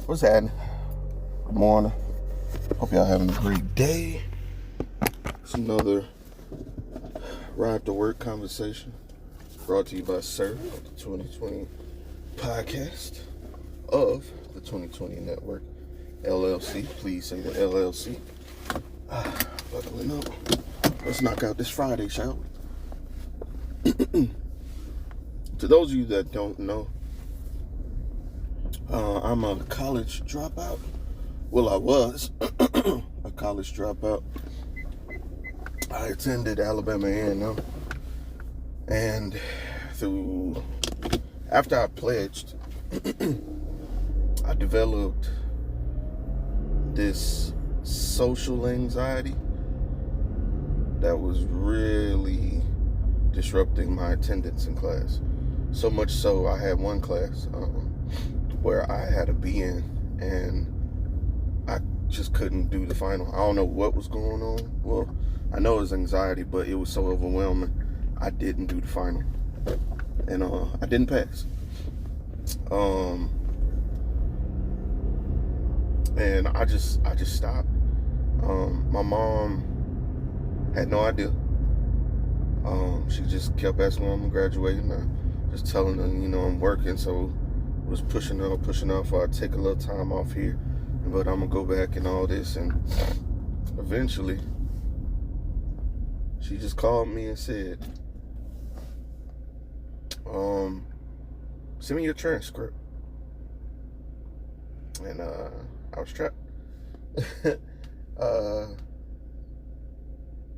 What's happening? Good morning. Hope y'all having a great day. It's another ride to work conversation brought to you by Sir of the 2020 podcast of the 2020 Network LLC. Please say the LLC. Buckling up. Let's knock out this Friday, shall we? To those of you that don't know, I'm a college dropout. Well, I was a college dropout. I attended Alabama A&M, and after I pledged, I developed this social anxiety that was really disrupting my attendance in class. So much so, I had one class where I had a B in, and I just couldn't do the final. I don't know what was going on. Well, I know it was anxiety, but it was so overwhelming, I didn't do the final. And I didn't pass. And I just stopped. My mom had no idea. She just kept asking when I'm graduating. I just telling her, I'm working, so it was pushing off. I'd take a little time off here, but I'm gonna go back and all this. And eventually, she just called me and said, send me your transcript. And I was trapped.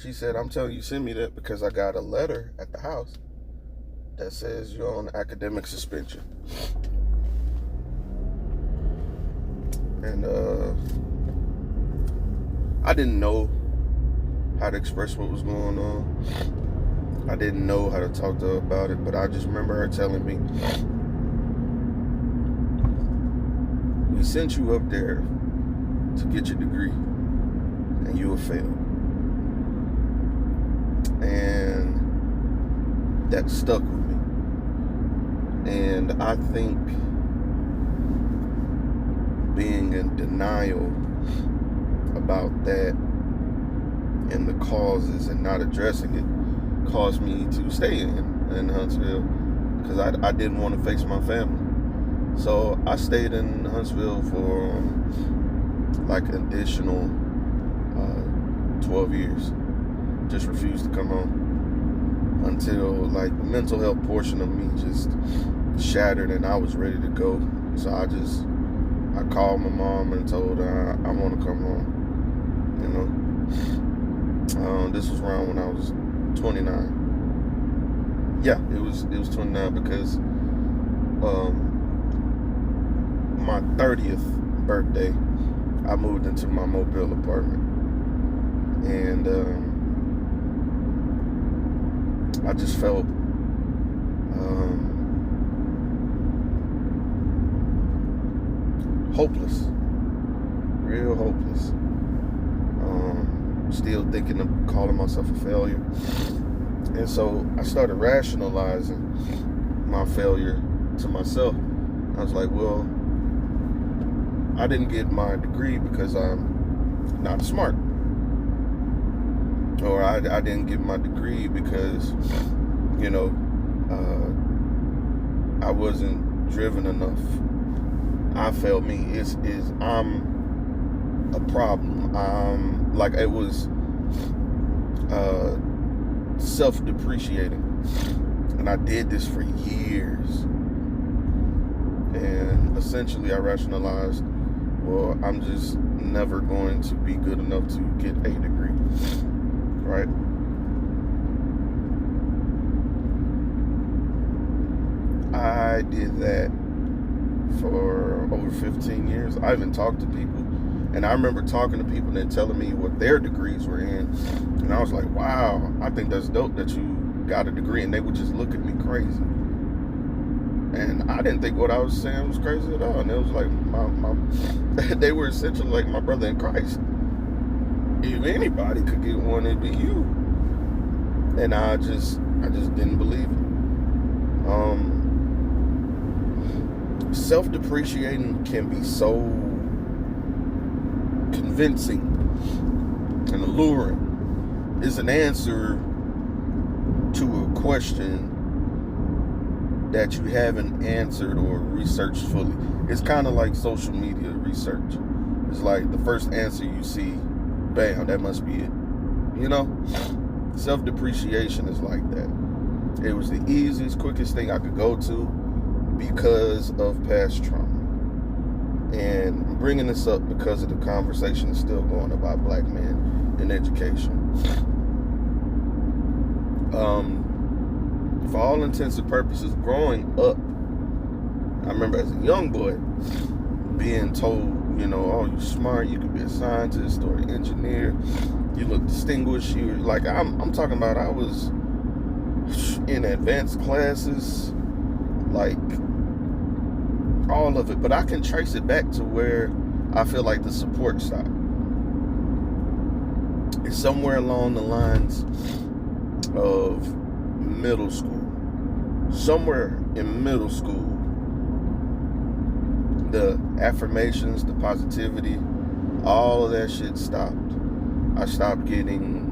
She said, I'm telling you, send me that because I got a letter at the house that says you're on academic suspension. And I didn't know how to express what was going on. I didn't know how to talk to her about it, but I just remember her telling me, we sent you up there to get your degree, and you will fail. And that stuck with me. And I think being in denial about that and the causes and not addressing it caused me to stay in Huntsville because I didn't want to face my family. So I stayed in Huntsville for like an additional 12 years. Just refused to come home until like the mental health portion of me just shattered and I was ready to go. So I called my mom and told her I want to come home. This was around when I was 29. Yeah, it was 29 because my 30th birthday, I moved into my Mobile apartment, and I just felt hopeless, real hopeless. Still thinking of calling myself a failure. And so I started rationalizing my failure to myself. I was like, well, I didn't get my degree because I'm not smart. Or I didn't get my degree because, I wasn't driven enough. I felt me. I'm a problem. It was self-depreciating. And I did this for years. And essentially I rationalized, well, I'm just never going to be good enough to get a degree. Right? I did that for over 15 years. I even talked to people. And I remember talking to people and telling me what their degrees were in. And I was like, wow, I think that's dope that you got a degree. And they would just look at me crazy. And I didn't think what I was saying was crazy at all. And it was like, they were essentially like my brother in Christ. If anybody could get one, it'd be you. And I just didn't believe it. self-depreciating can be so convincing and alluring. It's an answer to a question that you haven't answered or researched fully. It's kind of like social media research. It's like the first answer you see, bam, that must be it. You know? Self-depreciation is like that. It was the easiest, quickest thing I could go to because of past trauma. And I'm bringing this up because of the conversation is still going about black men in education. For all intents and purposes, growing up, I remember as a young boy being told, you know, oh, you're smart, you could be a scientist or an engineer, you look distinguished. You like, I'm talking about, I was in advanced classes, like all of it, but I can trace it back to where I feel like the support stopped. It's somewhere along the lines of middle school. Somewhere in middle school, the affirmations, the positivity, all of that shit stopped. I stopped getting,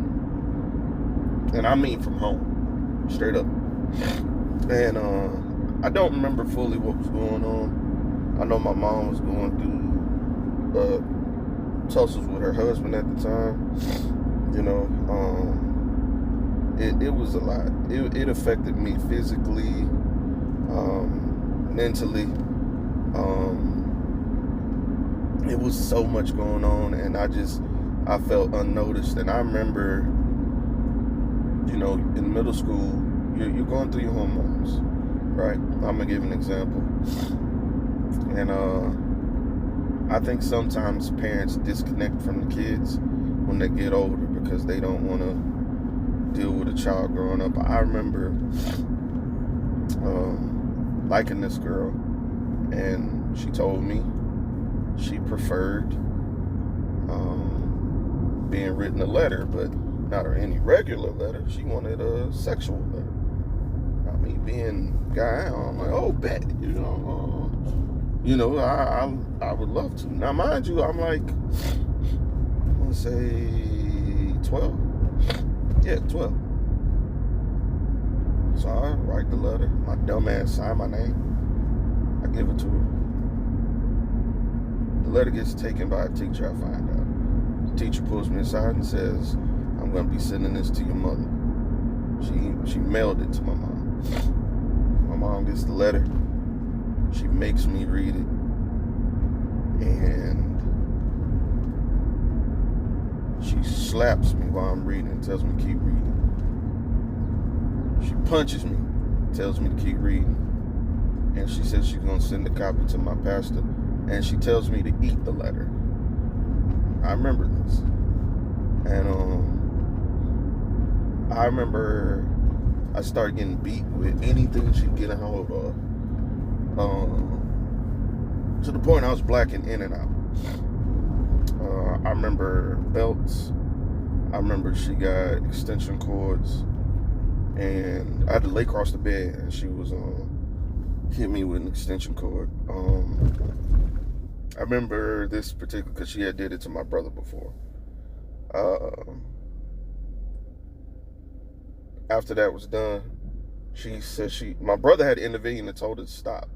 and I mean from home, straight up. And I don't remember fully what was going on. I know my mom was going through tussles with her husband at the time. You know, it was a lot. It affected me physically, mentally. It was so much going on, and I felt unnoticed. And I remember, you know, in middle school, you're going through your hormones, right? I'm gonna give an example. And I think sometimes parents disconnect from the kids when they get older because they don't want to deal with a child growing up. I remember liking this girl, and she told me she preferred being written a letter, but not any regular letter. She wanted a sexual letter. I mean, being guy, I'm like, oh, bet, you know, I would love to. Now, mind you, I'm like, I want to say 12. Yeah, 12. So I write the letter. My dumb ass sign my name. I give it to her. The letter gets taken by a teacher, I find out. The teacher pulls me aside and says, I'm going to be sending this to your mother. She mailed it to my mom. My mom gets the letter. She makes me read it. And she slaps me while I'm reading and tells me to keep reading. She punches me, tells me to keep reading. And she says she's going to send a copy to my pastor. And she tells me to eat the letter. I remember this. And I remember I started getting beat with anything she could get a hold of. To the point I was blacking in and out. I remember belts. I remember she got extension cords. And I had to lay across the bed, and she was hit me with an extension cord. I remember this particular because she had did it to my brother before. After that was done, she said my brother had intervened and told her to stop.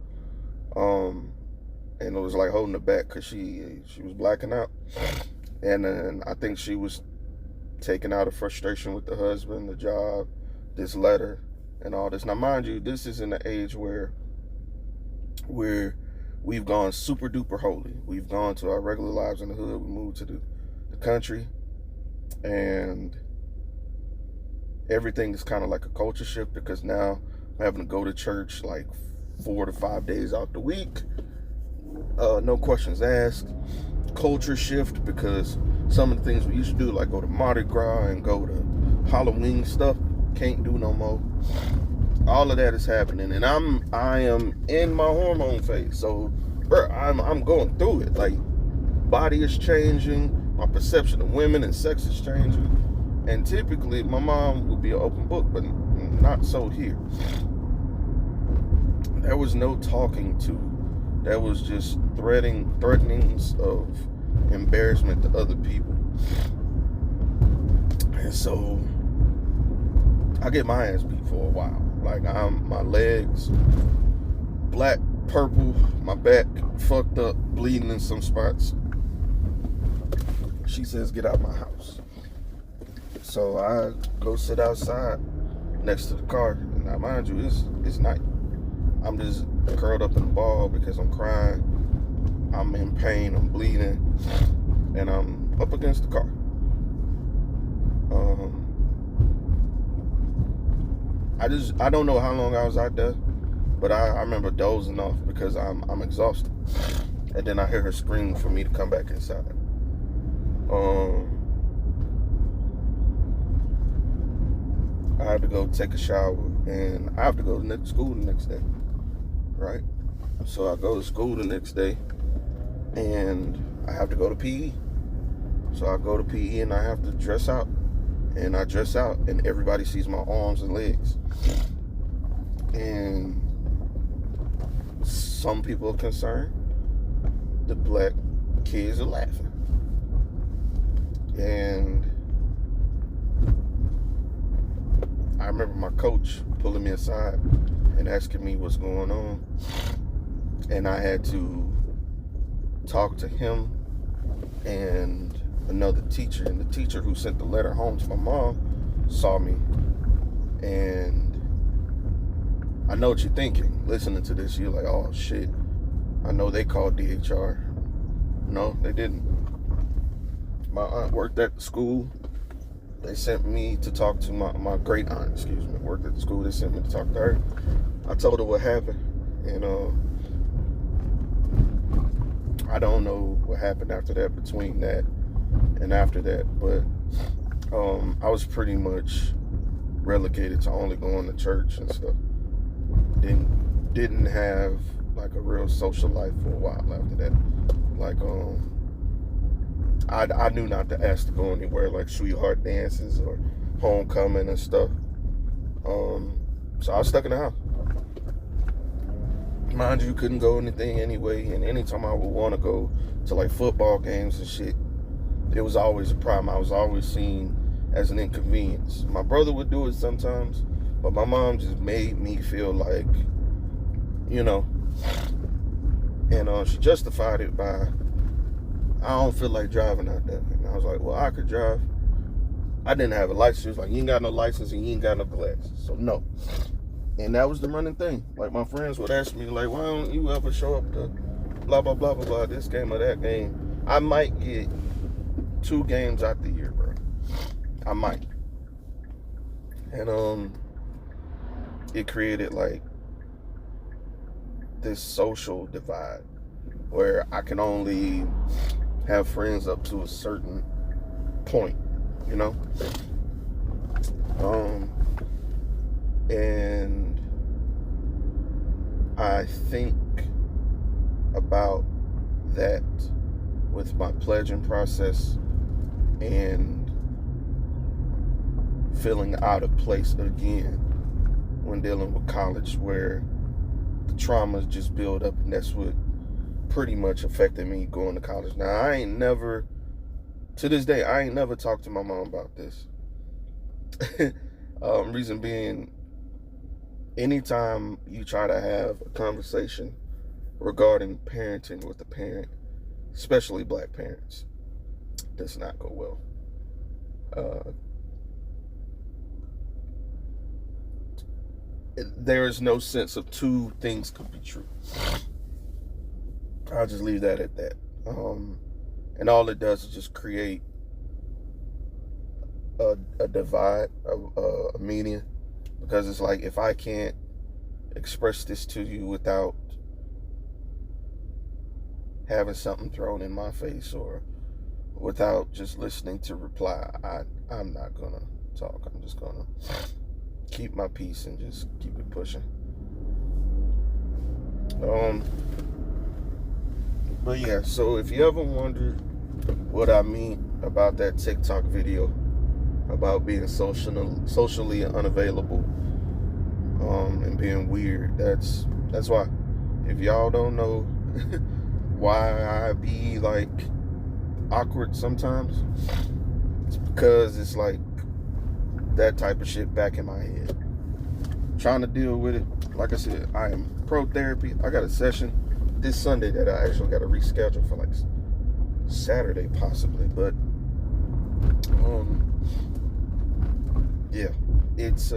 And it was like holding her back because she was blacking out. And then I think she was taking out of frustration with the husband, the job, this letter, and all this. Now, mind you, this is in the age where we've gone super duper holy. We've gone to our regular lives in the hood. We moved to the country, and everything is kind of like a culture shift because now I'm having to go to church like 4 to 5 days out the week. No questions asked. Culture shift because some of the things we used to do, like go to Mardi Gras and go to Halloween stuff, can't do no more. All of that is happening, and I am in my hormone phase. So, bro, I'm going through it. Like, body is changing, my perception of women and sex is changing, and typically my mom would be an open book, but not so here. There was no talking to that was just threatenings of embarrassment to other people. And so I get my ass beat for a while. Like, my legs black, purple, my back fucked up, bleeding in some spots. She says, get out my house. So I go sit outside next to the car. Now, mind you, it's night. I'm just curled up in a ball because I'm crying. I'm in pain. I'm bleeding. And I'm up against the car. I don't know how long I was out there, but I remember dozing off because I'm exhausted. And then I hear her scream for me to come back inside. I had to go take a shower, and I have to go to school the next day, right? So I go to school the next day, and I have to go to PE. So I go to PE, and I have to dress out. And I dress out, and everybody sees my arms and legs. And some people are concerned. The black kids are laughing. And I remember my coach pulling me aside and asking me what's going on. And I had to talk to him and another teacher. And the teacher who sent the letter home to my mom saw me. And I know what you're thinking. Listening to this, you're like, oh shit, I know they called DHR. No, they didn't. My aunt worked at the school. They sent me to talk to my great aunt, worked at the school. They sent me to talk to her. I told her what happened. And I don't know what happened after that, between that and after that. But I was pretty much relegated to only going to church and stuff. Didn't have like a real social life for a while after that. Like I knew not to ask to go anywhere, like sweetheart dances or homecoming and stuff. So I was stuck in the house. Mind you, couldn't go anything anyway, and anytime I would want to go to like football games and shit, it was always a problem. I was always seen as an inconvenience. My brother would do it sometimes, but my mom just made me feel like, and she justified it by, I don't feel like driving out there. And I was like, well, I could drive. I didn't have a license. She was like, you ain't got no license and you ain't got no glasses, so no. And that was the running thing. Like, my friends would ask me, like, why don't you ever show up to blah, blah, blah, blah, blah, this game or that game. I might get 2 games out the year, bro. I might. And it created, like, this social divide where I can only have friends up to a certain point, and I think about that with my pledging process and feeling out of place again when dealing with college, where the traumas just build up, and that's what pretty much affected me going to college. Now, to this day, I ain't never talked to my mom about this. Reason being, anytime you try to have a conversation regarding parenting with a parent, especially black parents, it does not go well. There is no sense of 2 things could be true. I'll just leave that at that. And all it does is just create a divide, a median, because it's like, if I can't express this to you without having something thrown in my face or without just listening to reply, I'm not gonna talk. I'm just gonna keep my peace and just keep it pushing. But yeah, so if you ever wondered what I mean about that TikTok video about being socially unavailable, and being weird, that's why. If y'all don't know, why I be like awkward sometimes. It's because it's like that type of shit back in my head. Trying to deal with it. Like I said, I am pro therapy. I got a session this Sunday that I actually got to reschedule for like Saturday possibly, but yeah, it's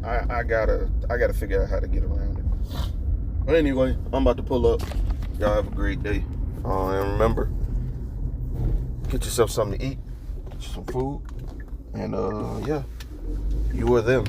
I gotta figure out how to get around it. But anyway, I'm about to pull up. Y'all have a great day. And remember, get yourself something to eat, get you some food, and yeah, you are them.